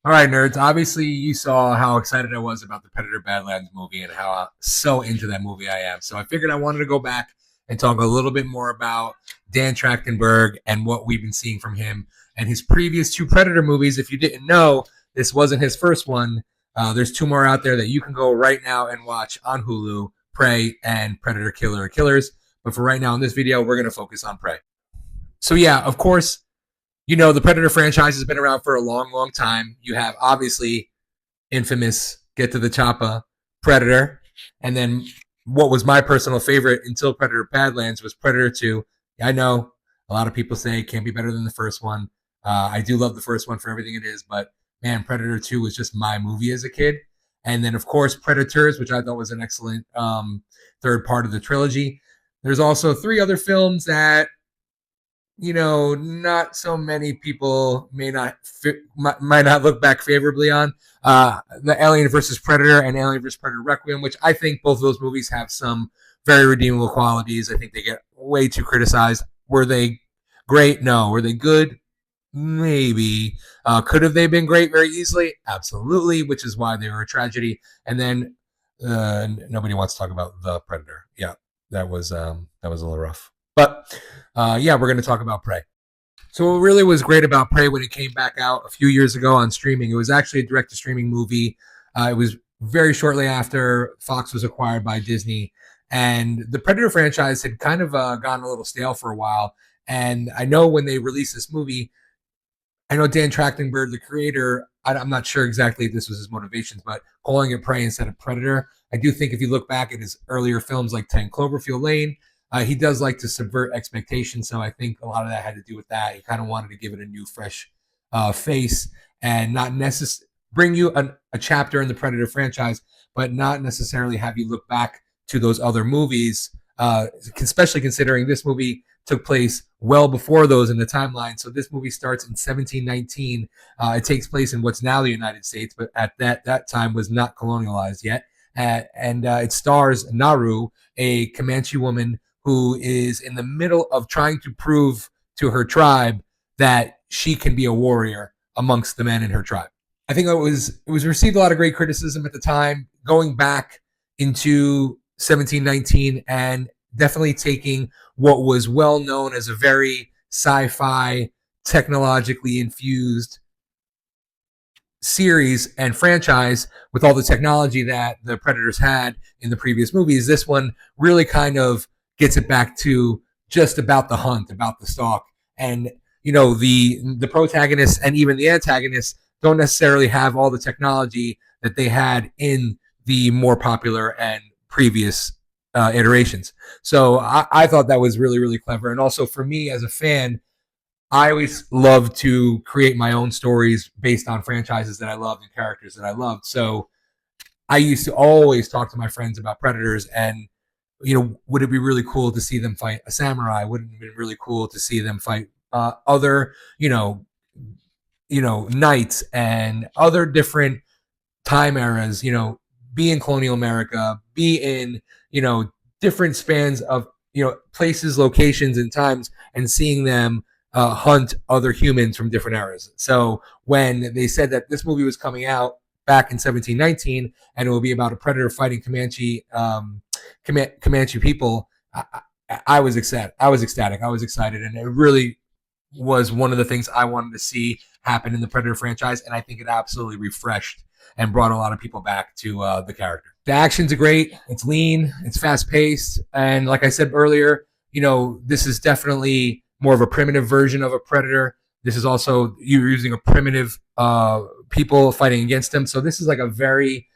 All right, nerds. Obviously, you saw how excited I was about the Predator Badlands movie and how so into that movie I am. So I figured I wanted to go back and talk a little bit more about Dan Trachtenberg and what we've been seeing from him and his previous two Predator movies. If you didn't know, this wasn't his first one. There's two more out there that you can go right now and watch on Hulu: Prey and Predator Killer Killers. But for right now in this video, we're going to focus on Prey. So yeah, of course, the Predator franchise has been around for a long, long time. You have obviously infamous Get to the Choppa Predator, and then what was my personal favorite until Predator Badlands was Predator 2. I know a lot of people say it can't be better than the first one. I do love the first one for everything it is, but man, Predator 2 was just my movie as a kid. And then, of course, Predators, which I thought was an excellent third part of the trilogy. There's also three other films that not so many people might not look back favorably on. The Alien versus Predator and Alien versus Predator Requiem, which I think both of those movies have some very redeemable qualities. I think they get way too criticized. Were they great? No. Were they good? Maybe. Could have they been great very easily? Absolutely, which is why they were a tragedy. And then nobody wants to talk about The Predator. Yeah, that was a little rough. But yeah, we're going to talk about Prey. So what really was great about Prey when it came back out a few years ago on streaming, it was actually a direct-to-streaming movie. It was very shortly after Fox was acquired by Disney, and the Predator franchise had kind of gotten a little stale for a while. And I know when they released this movie, I know Dan Trachtenberg, the creator, I'm not sure exactly if this was his motivations, but calling it Prey instead of Predator. I do think if you look back at his earlier films like 10 Cloverfield Lane, he does like to subvert expectations. So I think a lot of that had to do with that. He kind of wanted to give it a new, fresh face and not necessarily bring you a chapter in the Predator franchise, but not necessarily have you look back to those other movies, especially considering this movie took place well before those in the timeline. So this movie starts in 1719. It takes place in what's now the United States, but at that time was not colonialized yet. And it stars Naru, a Comanche woman who is in the middle of trying to prove to her tribe that she can be a warrior amongst the men in her tribe. I think it was received a lot of great criticism at the time, going back into 1719 and definitely taking what was well known as a very sci-fi, technologically infused series and franchise with all the technology that the Predators had in the previous movies. This one really kind of gets it back to just about the hunt, about the stalk. And the protagonists and even the antagonists don't necessarily have all the technology that they had in the more popular and previous iterations. So I thought that was really, really clever. And also for me as a fan, I always love to create my own stories based on franchises that I loved and characters that I loved. So I used to always talk to my friends about Predators and would it be really cool to see them fight a samurai? Wouldn't it be really cool to see them fight other, knights and other different time eras, be in colonial America, be in, different spans of, places, locations, and times, and seeing them hunt other humans from different eras. So when they said that this movie was coming out back in 1719 and it will be about a predator fighting Comanche people, I was ecstatic. I was ecstatic. I was excited, and it really was one of the things I wanted to see happen in the Predator franchise, and I think it absolutely refreshed and brought a lot of people back to the character. The action's great. It's lean. It's fast paced, and like I said earlier, this is definitely more of a primitive version of a Predator. This is also you're using a primitive people fighting against them, so this is like a very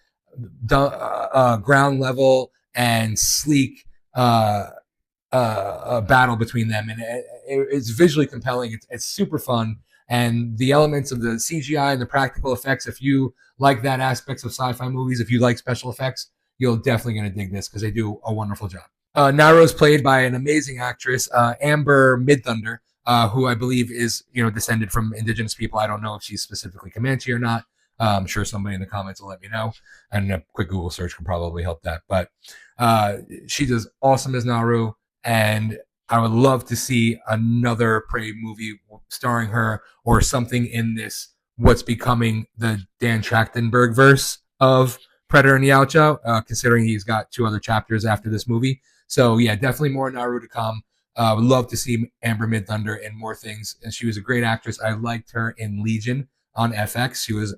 ground level and sleek battle between them, and it's visually compelling. It's super fun, and the elements of the CGI and the practical effects. If you like that aspects of sci-fi movies, if you like special effects, you're definitely going to dig this because they do a wonderful job. Naru is played by an amazing actress, Amber Midthunder, who I believe is descended from indigenous people. I don't know if she's specifically Comanche or not. I'm sure somebody in the comments will let me know, and a quick Google search can probably help that. But she does awesome as Naru, and I would love to see another Prey movie starring her or something in this what's becoming the Dan Trachtenberg verse of Predator and Yautja, considering he's got 2 other chapters after this movie. So yeah, definitely more Naru to come. Would love to see Amber Midthunder in more things, and she was a great actress. I liked her in Legion on FX. She was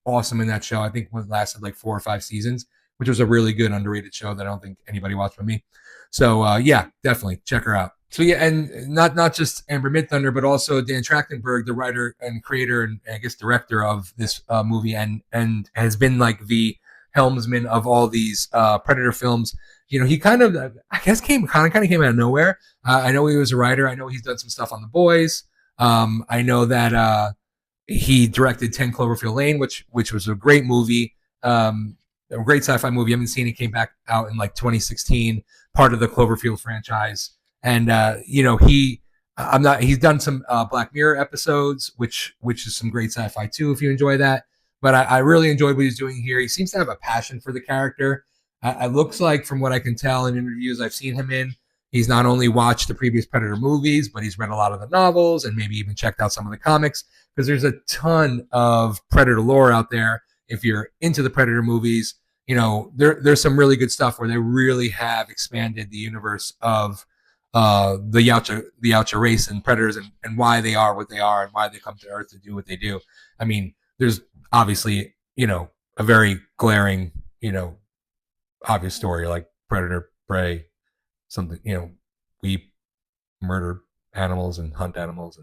awesome in that show. I think it lasted like 4 or 5 seasons, which was a really good underrated show that I don't think anybody watched but me. So yeah, definitely check her out. So yeah, and not just Amber Midthunder, but also Dan Trachtenberg, the writer and creator and I guess director of this movie, and has been like the helmsman of all these Predator films. You know, he kind of, I guess, came out of nowhere. I know he was a writer. I know he's done some stuff on The Boys. I know that he directed 10 Cloverfield Lane, which was a great movie, a great sci-fi movie. I haven't seen it. Came back out in like 2016, part of the Cloverfield franchise. And you know, he's done some Black Mirror episodes, which is some great sci-fi too, if you enjoy that. But I really enjoyed what he's doing here. He seems to have a passion for the character. It looks like, from what I can tell in interviews I've seen him in, he's not only watched the previous Predator movies, but he's read a lot of the novels and maybe even checked out some of the comics, because there's a ton of Predator lore out there. If you're into the Predator movies, you know, there's some really good stuff where they really have expanded the universe of the Yautja race and Predators, and why they are what they are and why they come to Earth to do what they do. I mean, there's obviously, you know, a very glaring, you know, obvious story like Predator, Prey, something, you know, we murder animals and hunt animals,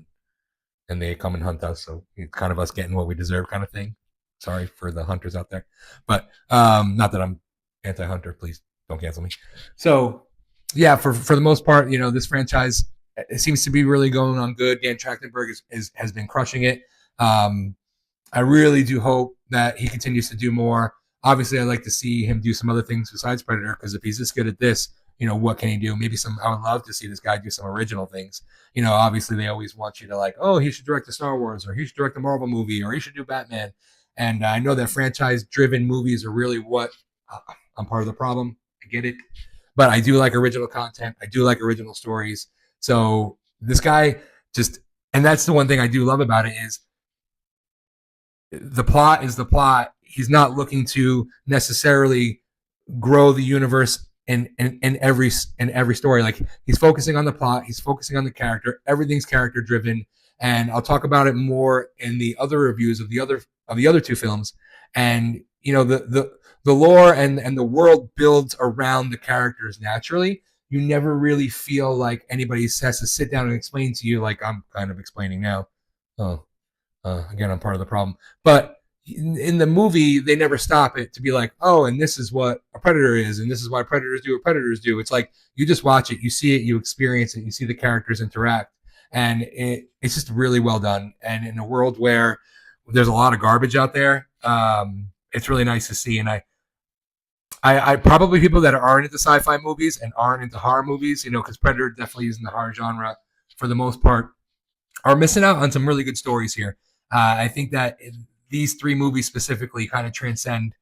and they come and hunt us. So it's kind of us getting what we deserve kind of thing. Sorry for the hunters out there, but not that I'm anti-hunter. Please don't cancel me. So yeah, for the most part, you know, this franchise, it seems to be really going on good. Dan Trachtenberg has been crushing it. I really do hope that he continues to do more. Obviously, I'd like to see him do some other things besides Predator, because if he's this good at this, you know, what can he do? Maybe I would love to see this guy do some original things. You know, obviously they always want you to like, oh, he should direct a Star Wars, or he should direct a Marvel movie, or he should do Batman. And I know that franchise-driven movies are really what I'm part of the problem. I get it. But I do like original content. I do like original stories. So this guy just, and that's the one thing I do love about it, is the plot is the plot. He's not looking to necessarily grow the universe in every story. Like, he's focusing on the plot. He's focusing on the character. Everything's character driven. And I'll talk about it more in the other reviews of the other 2 films. And you know, the lore and the world builds around the characters naturally. You never really feel like anybody has to sit down and explain to you, like I'm kind of explaining now. Again, I'm part of the problem. But in the movie, they never stop it to be like, oh, and this is what a Predator is, and this is why Predators do what Predators do. It's like, you just watch it, you see it, you experience it, you see the characters interact. And it's just really well done. And in a world where there's a lot of garbage out there, it's really nice to see. And I probably, people that aren't into sci-fi movies and aren't into horror movies, you know, because Predator definitely is in the horror genre for the most part, are missing out on some really good stories here. I think that these 3 movies specifically kind of transcend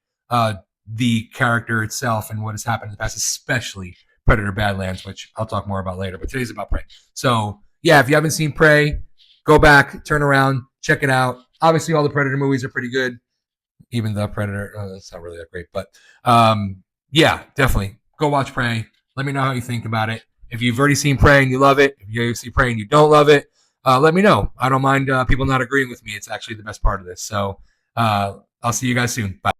the character itself and what has happened in the past, especially Predator Badlands, which I'll talk more about later. But today's about Prey. So yeah, if you haven't seen Prey, go back, turn around, check it out. Obviously, all the Predator movies are pretty good. Even the Predator, that's not really that great. But yeah, definitely go watch Prey. Let me know how you think about it. If you've already seen Prey and you love it, if you see Prey and you don't love it, let me know. I don't mind people not agreeing with me. It's actually the best part of this. So I'll see you guys soon. Bye.